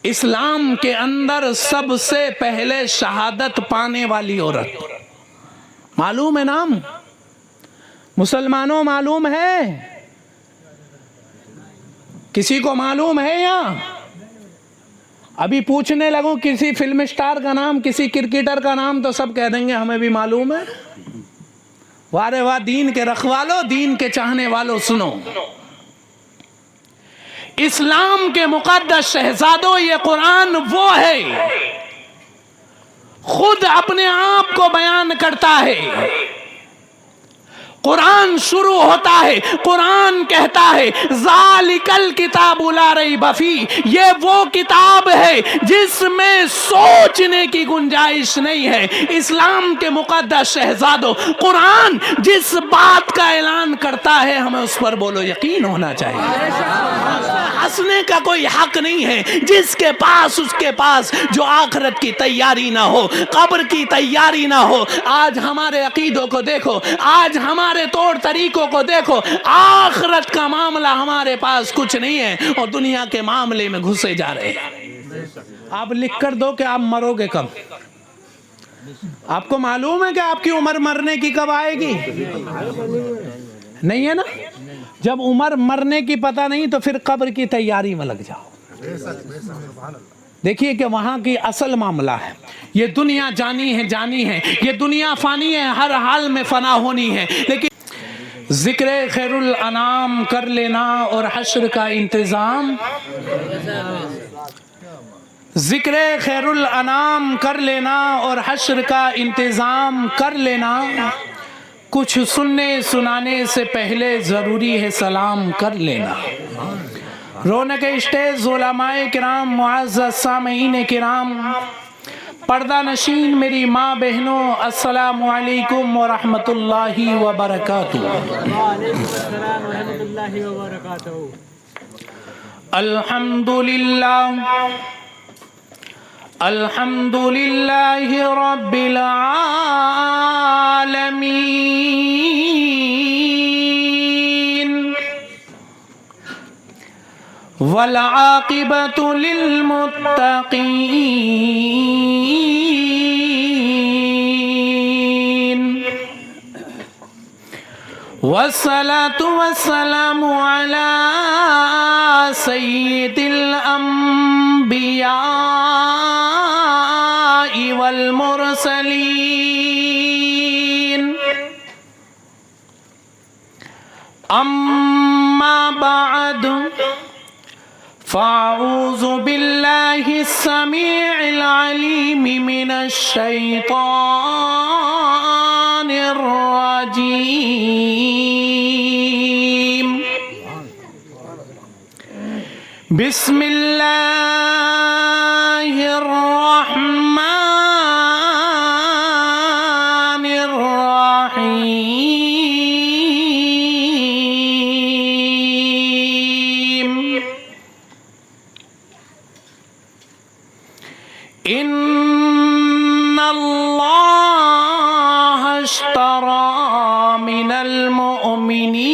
اسلام کے اندر سب سے پہلے شہادت پانے والی عورت، معلوم ہے نام؟ مسلمانوں معلوم ہے؟ کسی کو معلوم ہے یہاں؟ ابھی پوچھنے لگوں کسی فلم سٹار کا نام، کسی کرکٹر کا نام، تو سب کہہ دیں گے ہمیں بھی معلوم ہے۔ وارے واہ دین کے رکھوالو، دین کے چاہنے والو، سنو، اسلام کے مقدس شہزادوں، یہ قرآن وہ ہے، خود اپنے آپ کو بیان کرتا ہے۔ قرآن شروع ہوتا ہے، قرآن کہتا ہے ذالک الکتاب لا ریب فیہ، یہ وہ کتاب ہے جس میں سوچنے کی گنجائش نہیں ہے۔ اسلام کے مقدس شہزادوں، قرآن جس بات کا اعلان کرتا ہے ہمیں اس پر بولو یقین ہونا چاہیے، ہنسنے کا کوئی حق نہیں ہے۔ جس کے پاس، اس کے پاس جو آخرت کی تیاری نہ ہو، قبر کی تیاری نہ ہو، آج ہمارے عقیدوں کو دیکھو، آج ہمارے طور طریقوں کو دیکھو، آخرت کا معاملہ ہمارے پاس کچھ نہیں ہے اور دنیا کے معاملے میں گھسے جا رہے ہیں۔ آپ لکھ کر دو کہ آپ مرو گے کب؟ آپ کو معلوم ہے کہ آپ کی عمر مرنے کی کب آئے گی؟ نہیں ہے نا؟ جب عمر مرنے کی پتہ نہیں تو پھر قبر کی تیاری میں لگ جاؤ۔ دیکھیے کہ وہاں کی اصل معاملہ ہے، یہ دنیا جانی ہے، جانی ہے، یہ دنیا فانی ہے، ہر حال میں فنا ہونی ہے، لیکن ذکر خیر الانام کر لینا اور حشر کا انتظام، ذکر خیر الانام کر لینا اور حشر کا انتظام کر لینا، کچھ سننے سنانے سے پہلے ضروری ہے سلام کر لینا۔ رونق اسٹیج علماء کرام، معزز سامعین کرام، پردہ نشین میری ماں بہنوں، السلام علیکم ورحمۃ اللہ وبرکاتہ۔ الحمدللہ، الحمدللہ رب العالمین، والعاقبۃ للمتقین، والصلاة والسلام علی سید الانبیاء والمرسلین، اما بعد، فاعوذ باللہ السمیع العلیم من الشیطان الرجیم، بسم اللہ الرحمن الرحیم، ان اللہ اشترى من المؤمنین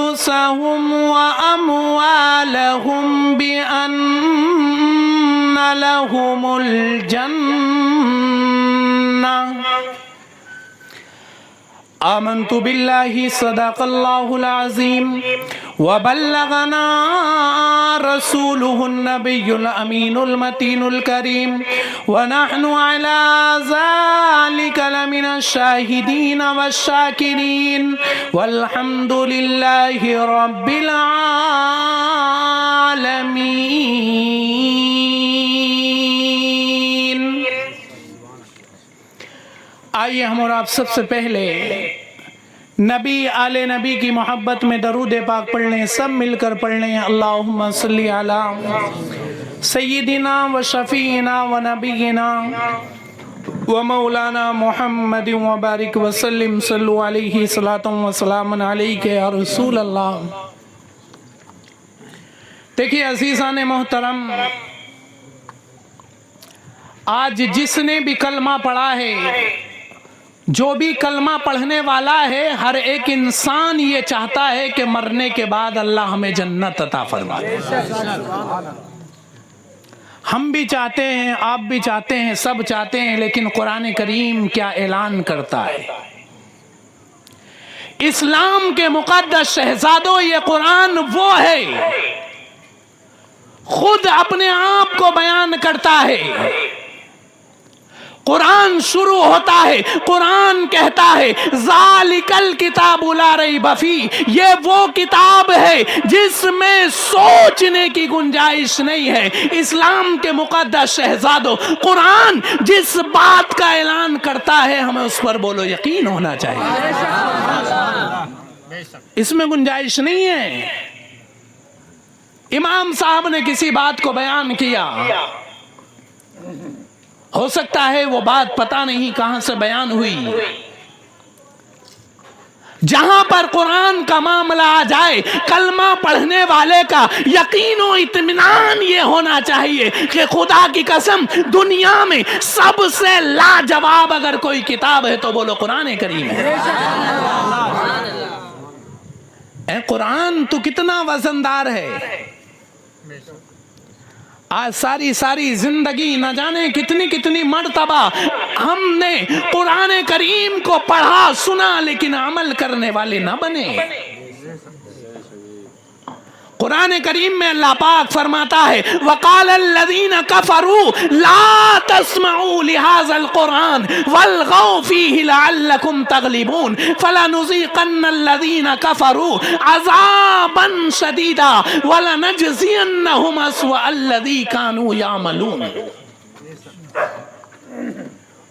انفسهم واموالهم بان لهم الجنہ، آمنت باللہ صدق اللہ العظیم، وبلغنا رسوله النبی الامین المتین الکریم، ونحن على ذلك لمن الشاہدین والشاکرین، والحمد للہ رب العالمین۔ آئیے ہم اور آپ سب سے پہلے نبی آل نبی کی محبت میں درود پاک پڑھ لیں، سب مل کر پڑھ لیں، اللہم صلی علی سیدنا و شفیعنا و نبینا و مولانا محمد وبارک وسلم، صلو علیہ صلاۃ و سلام علیک یا رسول اللہ۔ دیکھیے عزیزان محترم، آج جس نے بھی کلمہ پڑھا ہے جو بھی کلمہ پڑھنے والا ہے ہر ایک انسان یہ چاہتا ہے کہ مرنے کے بعد اللہ ہمیں جنت عطا فرمائے. ہم بھی چاہتے ہیں، آپ بھی چاہتے ہیں، سب چاہتے ہیں، لیکن قرآن کریم کیا اعلان کرتا ہے؟ اسلام کے مقدس شہزادوں، یہ قرآن وہ ہے خود اپنے آپ کو بیان کرتا ہے. قرآن شروع ہوتا ہے، قرآن کہتا ہے ذالک الکتاب لا ریب فیہ، یہ وہ کتاب ہے جس میں سوچنے کی گنجائش نہیں ہے. اسلام کے مقدس شہزادوں، قرآن جس بات کا اعلان کرتا ہے ہمیں اس پر بولو یقین ہونا چاہیے. اس میں گنجائش نہیں ہے. امام صاحب نے کسی بات کو بیان کیا، ہو سکتا ہے وہ بات پتہ نہیں کہاں سے بیان ہوئی. جہاں پر قرآن کا معاملہ آ جائے، کلمہ پڑھنے والے کا یقین و اطمینان یہ ہونا چاہیے کہ خدا کی قسم دنیا میں سب سے لاجواب اگر کوئی کتاب ہے تو بولو قرآن کریم ہے. اے قرآن تو کتنا وزندار ہے. آج ساری زندگی نہ جانے کتنی مرتبہ ہم نے قرآن کریم کو پڑھا سنا لیکن عمل کرنے والے نہ بنے. قرآن کریم میں اللہ پاک فرماتا ہے وَقَالَ الَّذِينَ كَفَرُوا لَا تَسْمَعُوا لِهَذَا الْقُرْآنِ وَالْغَوْا فِيهِ لَعَلَّكُمْ تَغْلِبُونَ فَلَنُذِيقَنَّ الَّذِينَ كَفَرُوا عَذَابًا شَدِيدًا وَلَنَجْزِيَنَّهُمْ أَسْوَأَ الَّذِي كَانُوا يَعْمَلُونَ.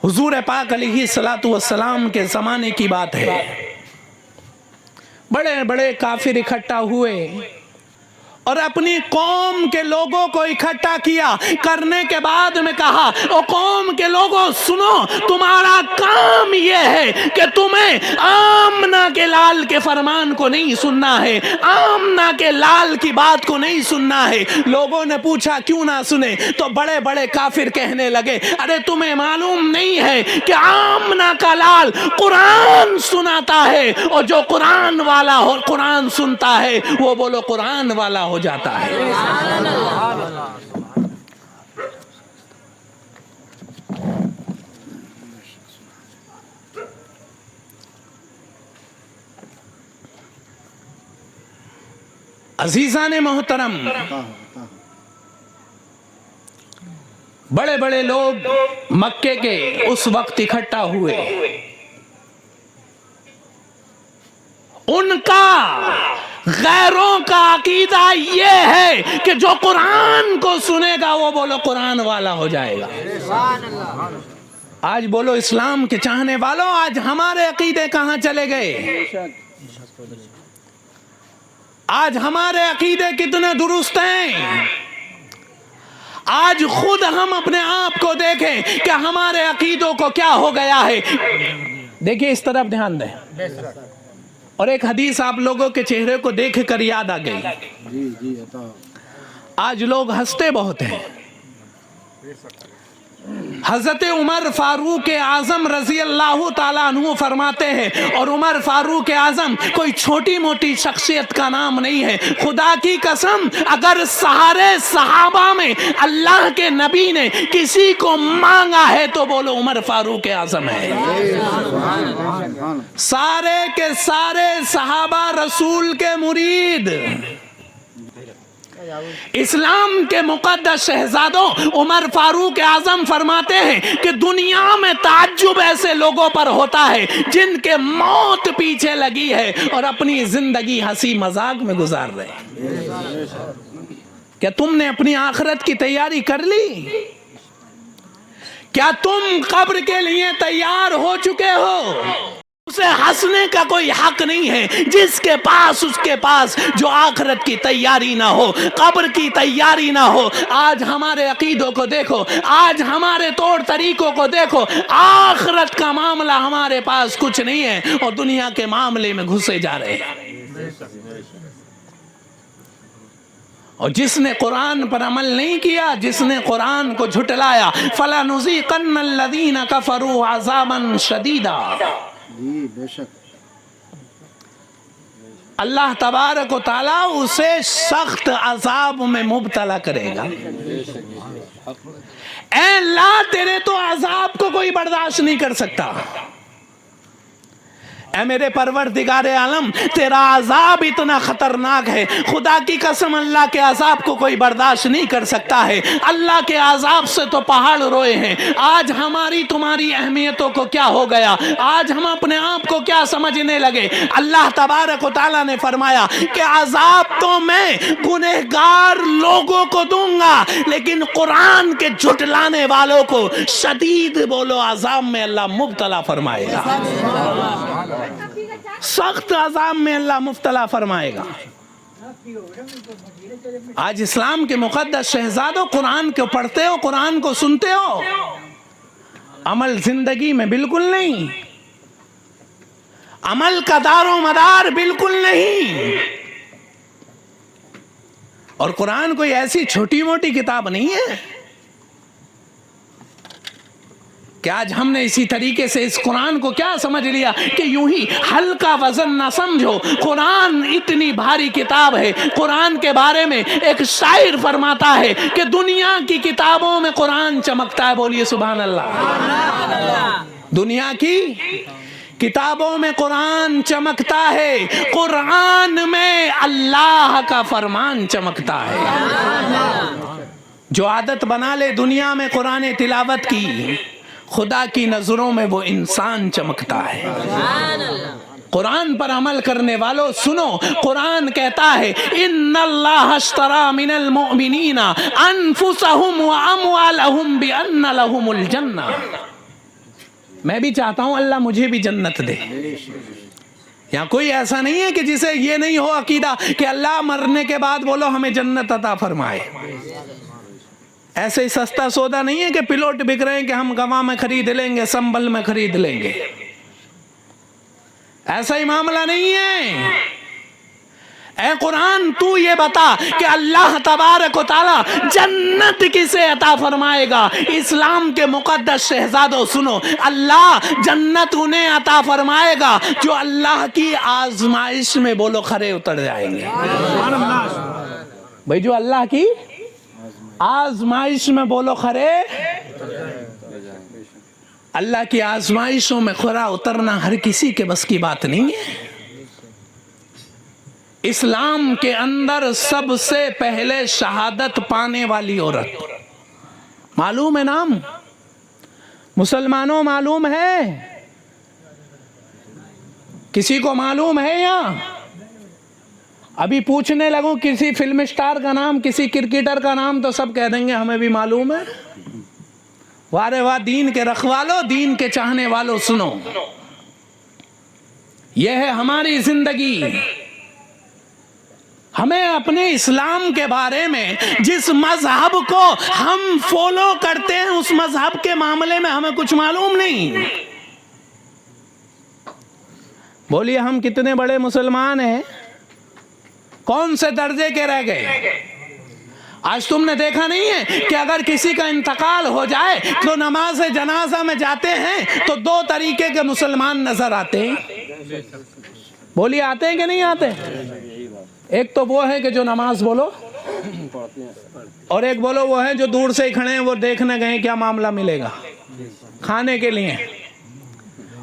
حضور پاک علیہ السلام کے زمانے کی بات ہے. بڑے بڑے کافر اکٹھا ہوئے اور اپنی قوم کے لوگوں کو اکٹھا کیا. کرنے کے بعد میں کہا او قوم کے لوگوں سنو، تمہارا کام یہ ہے کہ تمہیں آمنہ کے لال کے فرمان کو نہیں سننا ہے، آمنہ کے لال کی بات کو نہیں سننا ہے. لوگوں نے پوچھا کیوں نہ سنے؟ تو بڑے بڑے کافر کہنے لگے ارے تمہیں معلوم نہیں ہے کہ آمنہ کا لال قرآن سناتا ہے، اور جو قرآن والا ہو قرآن سنتا ہے وہ بولو قرآن والا ہو جاتا ہے. عزیزان محترم، بڑے بڑے لوگ مکے کے اس وقت اکٹھا ہوئے. ان کا غیروں کا عقیدہ یہ ہے کہ جو قرآن کو سنے گا وہ بولو قرآن والا ہو جائے گا. آج بولو اسلام کے چاہنے والوں، آج ہمارے عقیدے کہاں چلے گئے؟ آج ہمارے عقیدے کتنے درست ہیں؟ آج خود ہم اپنے آپ کو دیکھیں کہ ہمارے عقیدوں کو کیا ہو گیا ہے. دیکھیں اس طرف دھیان دیں. اور ایک حدیث آپ لوگوں کے چہرے کو دیکھ کر یاد آ گئی. آج لوگ ہنستے بہت ہیں. حضرت عمر فاروق اعظم رضی اللہ تعالیٰ عنہ فرماتے ہیں، اور عمر فاروق اعظم کوئی چھوٹی موٹی شخصیت کا نام نہیں ہے. خدا کی قسم اگر سارے صحابہ میں اللہ کے نبی نے کسی کو مانگا ہے تو بولو عمر فاروق اعظم ہے. سارے کے سارے صحابہ رسول کے مرید. اسلام کے مقدس شہزادوں، عمر فاروق اعظم فرماتے ہیں کہ دنیا میں تعجب ایسے لوگوں پر ہوتا ہے جن کے موت پیچھے لگی ہے اور اپنی زندگی ہنسی مذاق میں گزار رہے ہیں. کیا تم نے اپنی آخرت کی تیاری کر لی؟ کیا تم قبر کے لیے تیار ہو چکے ہو؟ اسے ہنسنے کا کوئی حق نہیں ہے جس کے پاس اس کے پاس جو آخرت کی تیاری نہ ہو، قبر کی تیاری نہ ہو. آج ہمارے عقیدوں کو دیکھو، آج ہمارے طور طریقوں کو دیکھو. آخرت کا معاملہ ہمارے پاس کچھ نہیں ہے اور دنیا کے معاملے میں گھسے جا رہے ہیں. اور جس نے قرآن پر عمل نہیں کیا، جس نے قرآن کو جھٹلایا، فَلَنُذِيقَنَّ الَّذِينَ كَفَرُوا عَذَابًا شَدِيدًا، جی بے شک اللہ تبارک و تعالیٰ اسے سخت عذاب میں مبتلا کرے گا۔ اے اللہ تیرے تو عذاب کو کوئی برداشت نہیں کر سکتا، اے میرے پروردگار عالم تیرا عذاب اتنا خطرناک ہے، خدا کی قسم اللہ کے عذاب کو کوئی برداشت نہیں کر سکتا ہے، اللہ کے عذاب سے تو پہاڑ روئے ہیں۔ آج ہماری تمہاری اہمیتوں کو کیا ہو گیا، آج ہم اپنے آپ کو کیا سمجھنے لگے۔ اللہ تبارک و تعالیٰ نے فرمایا کہ عذاب تو میں گنہگار لوگوں کو دوں گا، لیکن قرآن کے جھٹلانے والوں کو شدید بولو عذاب میں اللہ مبتلا فرمائے گا، سخت عذاب میں اللہ مبتلا فرمائے گا۔ آج اسلام کے مقدس شہزادوں قرآن کو پڑھتے ہو، قرآن کو سنتے ہو، عمل زندگی میں بالکل نہیں، عمل کا دار و مدار بالکل نہیں۔ اور قرآن کوئی ایسی چھوٹی موٹی کتاب نہیں ہے کہ آج ہم نے اسی طریقے سے اس قرآن کو کیا سمجھ لیا کہ یوں ہی ہلکا وزن نہ سمجھو، قرآن اتنی بھاری کتاب ہے۔ قرآن کے بارے میں ایک شاعر فرماتا ہے کہ دنیا کی کتابوں میں قرآن چمکتا ہے، بولیے سبحان اللہ۔ دنیا کی کتابوں میں قرآن چمکتا ہے، قرآن میں اللہ کا فرمان چمکتا ہے۔ جو عادت بنا لے دنیا میں قرآن تلاوت کی، خدا کی نظروں میں وہ انسان چمکتا ہے۔ قرآن پر عمل کرنے والوں سنو، قرآن کہتا ہے ان اللہ اشترى من المؤمنین انفسهم واموالهم بان لهم الجنہ۔ میں بھی چاہتا ہوں اللہ مجھے بھی جنت دے۔ یہاں کوئی ایسا نہیں ہے کہ جسے یہ نہیں ہو عقیدہ کہ اللہ مرنے کے بعد بولو ہمیں جنت عطا فرمائے۔ ایسے ہی سستا سودا نہیں ہے کہ پلوٹ بک رہے ہیں کہ ہم گواہ میں خرید لیں گے، سنبل میں خرید لیں گے، ایسا ہی معاملہ نہیں ہے۔ اے قرآن تو یہ بتا کہ اللہ تبارک و تعالی جنت کسے عطا فرمائے گا۔ اسلام کے مقدس شہزادوں سنو، اللہ جنت انہیں عطا فرمائے گا جو اللہ کی آزمائش میں بولو کھرے اتر جائیں گے۔ بھائی جو اللہ کی آزمائش میں بولو کھرے، اللہ کی آزمائشوں میں کھرا اترنا ہر کسی کے بس کی بات نہیں ہے۔ اسلام کے اندر سب سے پہلے شہادت پانے والی عورت، معلوم ہے نام؟ مسلمانوں معلوم ہے؟ کسی کو معلوم ہے یہاں؟ ابھی پوچھنے لگوں کسی فلم اسٹار کا نام، کسی کرکٹر کا نام، تو سب کہہ دیں گے ہمیں بھی معلوم ہے۔ وارے واہ دین کے رکھوالو، دین کے چاہنے والو سنو، یہ ہے ہماری زندگی۔ ہمیں اپنے اسلام کے بارے میں، جس مذہب کو ہم فالو کرتے ہیں، اس مذہب کے معاملے میں ہمیں کچھ معلوم نہیں۔ بولیے ہم کتنے بڑے مسلمان ہیں، کون سے درجے کے رہ گئے؟ آج تم نے دیکھا نہیں ہے کہ اگر کسی کا انتقال ہو جائے تو نماز جنازہ میں جاتے ہیں تو دو طریقے کے مسلمان نظر آتے ہیں۔ بولیے آتے ہیں کہ نہیں آتے؟ ایک تو وہ ہے کہ جو نماز بولو، اور ایک بولو وہ ہے جو دور سے ہی کھڑے ہیں، وہ دیکھنے گئے کیا معاملہ ملے گا کھانے کے لیے،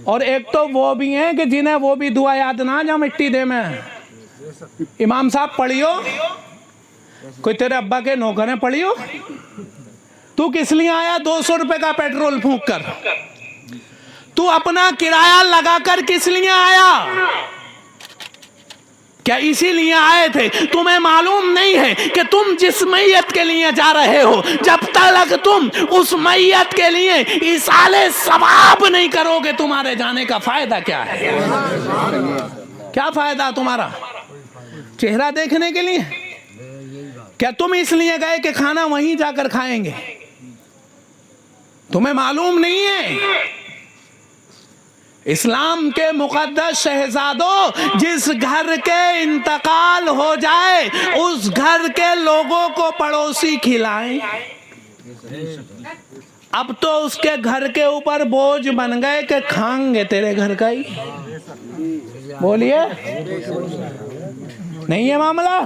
اور ایک تو وہ بھی ہیں کہ جنہیں وہ بھی دعا یاد نہ جا مٹی دے میں، امام صاحب پڑھیو، کوئی تیرے ابا کے نوکر ہیں پڑھیو، تو کس لیے آیا 200 روپے کا پیٹرول پھونک کر؟ تو اپنا کرایہ لگا کر کس لیے آیا؟ کیا اسی لیے آئے تھے؟ تمہیں معلوم نہیں ہے کہ تم جس میت کے لیے جا رہے ہو، جب تک تم اس میت کے لیے ایصال ثواب نہیں کرو گے، تمہارے جانے کا فائدہ کیا ہے؟ کیا فائدہ تمہارا؟ چہرہ دیکھنے کے لیے؟ کیا تم اس لیے گئے کہ کھانا وہیں جا کر کھائیں گے؟ تمہیں معلوم نہیں ہے اسلام کے مقدس شہزادوں، جس گھر کے انتقال ہو جائے اس گھر کے لوگوں کو پڑوسی کھلائیں۔ اب تو اس کے گھر کے اوپر بوجھ بن گئے کہ کھائیں گے تیرے گھر کا ہی۔ بولیے، نہیں ہے معاملہ؟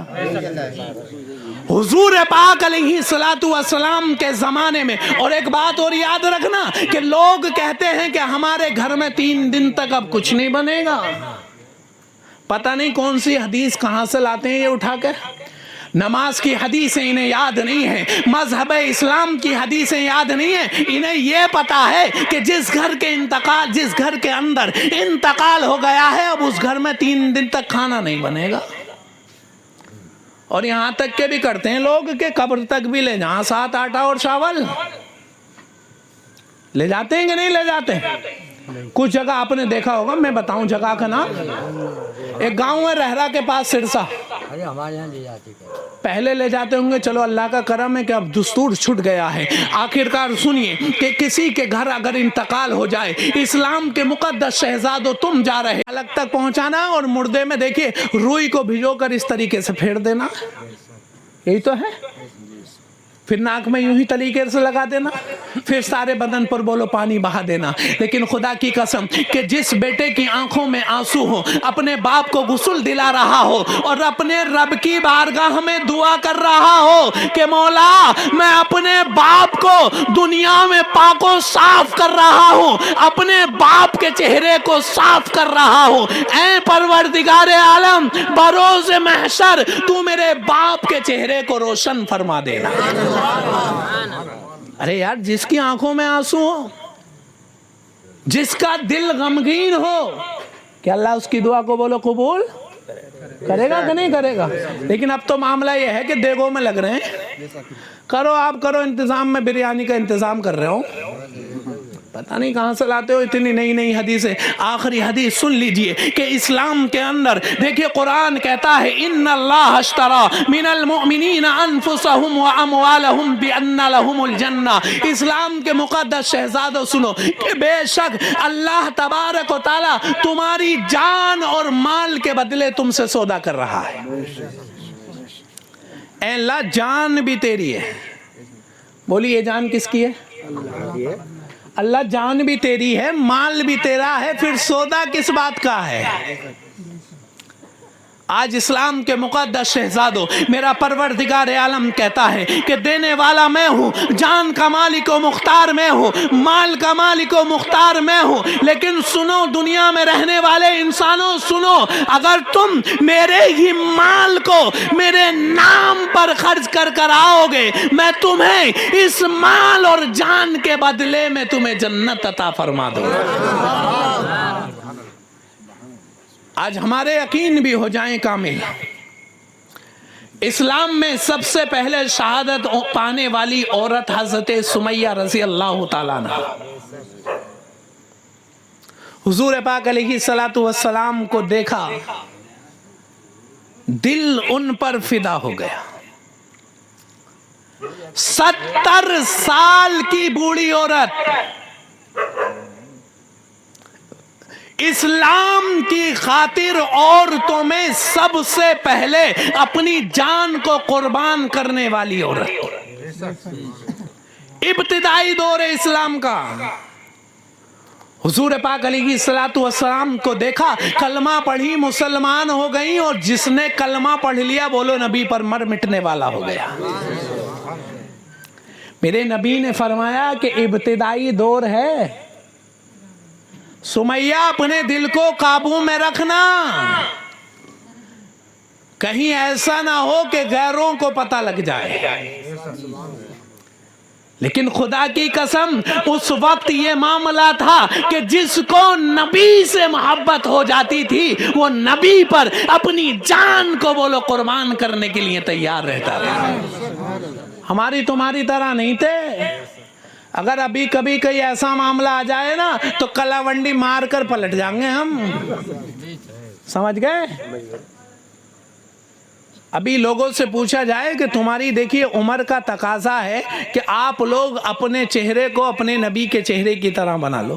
حضور پاک علیہ الصلوۃ والسلام کے زمانے میں، اور ایک بات اور یاد رکھنا کہ لوگ کہتے ہیں کہ ہمارے گھر میں 3 دن تک اب کچھ نہیں بنے گا۔ پتہ نہیں کون سی حدیث کہاں سے لاتے ہیں یہ اٹھا کے۔ نماز کی حدیثیں انہیں یاد نہیں ہیں، مذہب اسلام کی حدیثیں یاد نہیں ہیں، انہیں یہ پتا ہے کہ جس گھر کے اندر انتقال ہو گیا ہے اب اس گھر میں 3 دن تک کھانا نہیں بنے گا۔ اور یہاں تک کہ بھی کرتے ہیں لوگ کہ قبر تک بھی لے جہاں 7 آٹا اور چاول لے جاتے ہیں کہ نہیں لے جاتے ہیں؟ کچھ جگہ آپ نے دیکھا ہوگا، میں بتاؤں جگہ کا نام، ایک گاؤں ہے رہرا کے پاس سرسا، ہمارے یہاں لے جاتے پہلے لے جاتے ہوں گے، چلو اللہ کا کرم ہے کہ اب دستور چھٹ گیا ہے۔ آخرکار سنیے کہ کسی کے گھر اگر انتقال ہو جائے، اسلام کے مقدس شہزادوں تم جا رہے الگ تک پہنچانا اور مردے میں دیکھیے روئی کو بھجو کر اس طریقے سے پھیر دینا، یہی تو ہے۔ پھر ناک میں یوں ہی طریقے سے لگا دینا، پھر سارے بدن پر بولو پانی بہا دینا۔ لیکن خدا کی قسم کہ جس بیٹے کی آنکھوں میں آنسو ہو، اپنے باپ کو غسل دلا رہا ہو اور اپنے رب کی بارگاہ میں دعا کر رہا ہو کہ مولا میں اپنے باپ کو دنیا میں پاک و صاف کر رہا ہوں، اپنے باپ کے چہرے کو صاف کر رہا ہوں، اے پروردگار عالم بروز محشر تو میرے باپ کے چہرے کو روشن فرما دینا۔ ارے یار، جس کی آنکھوں میں آنسو ہو، جس کا دل غمگین ہو، کہ اللہ اس کی دعا کو بولو قبول کرے گا کہ نہیں کرے گا؟ لیکن اب تو معاملہ یہ ہے کہ دیگوں میں لگ رہے ہیں، کرو آپ کرو انتظام، میں بریانی کا انتظام کر رہا ہوں۔ پتہ نہیں کہاں سے لاتے ہو اتنی نئی نئی حدیثیں۔ آخری حدیث سن لیجئے کہ اسلام کے اندر دیکھیے قرآن کہتا ہے ان اللہ اشتری من المؤمنین انفسهم واموالهم بان لهم الجنہ۔ اسلام کے مقدس شہزادوں سنو کہ بے شک اللہ تبارک و تعالی تمہاری جان اور مال کے بدلے تم سے سودا کر رہا ہے۔ اے اللہ جان بھی تیری ہے، بولی یہ جان کس کی ہے؟ اللہ جان بھی تیری ہے، مال بھی تیرا ہے، پھر سودا کس بات کا ہے؟ آج اسلام کے مقدس شہزادوں، میرا پروردگار عالم کہتا ہے کہ دینے والا میں ہوں، جان کا مالک و مختار میں ہوں، مال کا مالک و مختار میں ہوں۔ لیکن سنو دنیا میں رہنے والے انسانوں سنو، اگر تم میرے ہی مال کو میرے نام پر خرچ کر آؤ گے، میں تمہیں اس مال اور جان کے بدلے میں تمہیں جنت عطا فرما دوں گا۔ آج ہمارے یقین بھی ہو جائیں کامل، اسلام میں سب سے پہلے شہادت پانے والی عورت حضرت سمیہ رضی اللہ تعالیٰ عنہ۔ حضور پاک علیہ الصلوۃ والسلام کو دیکھا، دل ان پر فدا ہو گیا۔ 70 سال کی بوڑھی عورت اسلام کی خاطر عورتوں میں سب سے پہلے اپنی جان کو قربان کرنے والی عورت، ابتدائی دور اسلام کا۔ حضور پاک علیہ الصلوۃ والسلام کو دیکھا، کلمہ پڑھی مسلمان ہو گئی، اور جس نے کلمہ پڑھ لیا بولو نبی پر مر مٹنے والا ہو گیا۔ میرے نبی نے فرمایا کہ ابتدائی دور ہے، سمیہ اپنے دل کو قابو میں رکھنا، کہیں ایسا نہ ہو کہ غیروں کو پتہ لگ جائے۔ لیکن خدا کی قسم اس وقت یہ معاملہ تھا کہ جس کو نبی سے محبت ہو جاتی تھی وہ نبی پر اپنی جان کو بولو قربان کرنے کے لیے تیار رہتا تھا۔ ہماری تمہاری طرح نہیں تھے۔ اگر ابھی کبھی کوئی ایسا معاملہ آ جائے نا تو کلاونڈی مار کر پلٹ جائیں گے ہم، سمجھ گئے؟ ابھی لوگوں سے پوچھا جائے کہ تمہاری دیکھیے عمر کا تقاضا ہے کہ آپ لوگ اپنے چہرے کو اپنے نبی کے چہرے کی طرح بنا لو،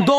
2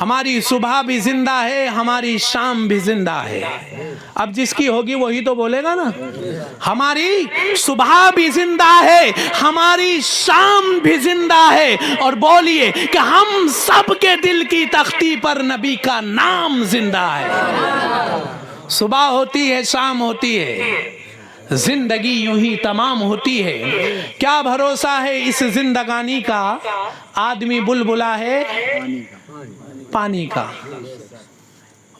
ہماری صبح بھی زندہ ہے، ہماری شام بھی زندہ ہے. اب جس کی ہوگی وہی تو بولے گا نا. ہماری صبح بھی زندہ ہے، ہماری شام بھی زندہ ہے. اور بولیے کہ ہم سب کے دل کی تختی پر نبی کا نام زندہ ہے. صبح ہوتی ہے، شام ہوتی ہے، زندگی یوں ہی تمام ہوتی ہے. کیا بھروسہ ہے اس زندگانی کا؟ آدمی بلبلا ہے پانی کا.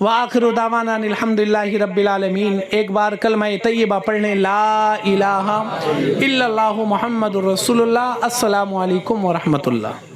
وآخر دعوانا الحمدللہ رب العالمین. ایک بار کلمہ طیبہ پڑھ لیں، لا الہ الا اللہ محمد الرسول اللہ. السلام علیکم ورحمۃ اللہ.